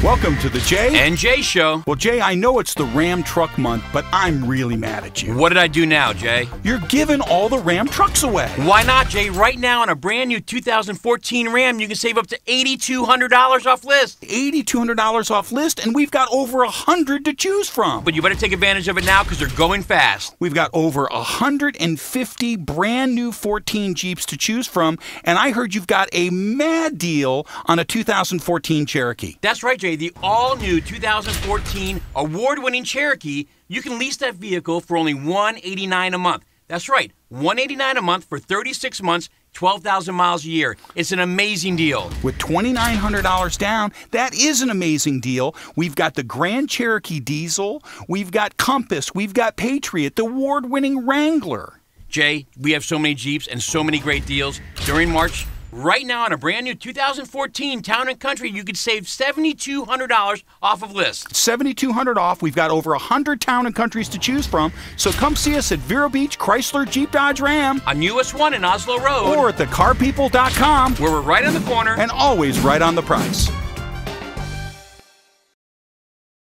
Welcome to the Jay and Jay Show. Well, Jay, I know it's the Ram Truck Month, but I'm really mad at you. What did I do now, Jay? You're giving all the Ram trucks away. Why not, Jay? Right now on a brand new 2014 Ram, you can save up to $8,200 off list. $8,200 off list, and we've got over 100 to choose from. But you better take advantage of it now because they're going fast. We've got over 150 brand new 14 Jeeps to choose from, and I heard you've got a mad deal on a 2014 Cherokee. That's right, Jay. The all-new 2014 award-winning Cherokee, you can lease that vehicle for only $189 a month. That's right, $189 a month for 36 months, 12,000 miles a year. It's an amazing deal. With $2,900 down, that is an amazing deal. We've got the Grand Cherokee Diesel, we've got Compass, we've got Patriot, the award-winning Wrangler. Jay, we have so many Jeeps and so many great deals. During March, right now on a brand new 2014 Town & Country, you could save $7,200 off of list. $7,200 off. We've got over 100 Town & Countries to choose from, so come see us at Vero Beach Chrysler Jeep Dodge Ram. On US 1 in Oslo Road. Or at thecarpeople.com. Where we're right on the corner. And always right on the price.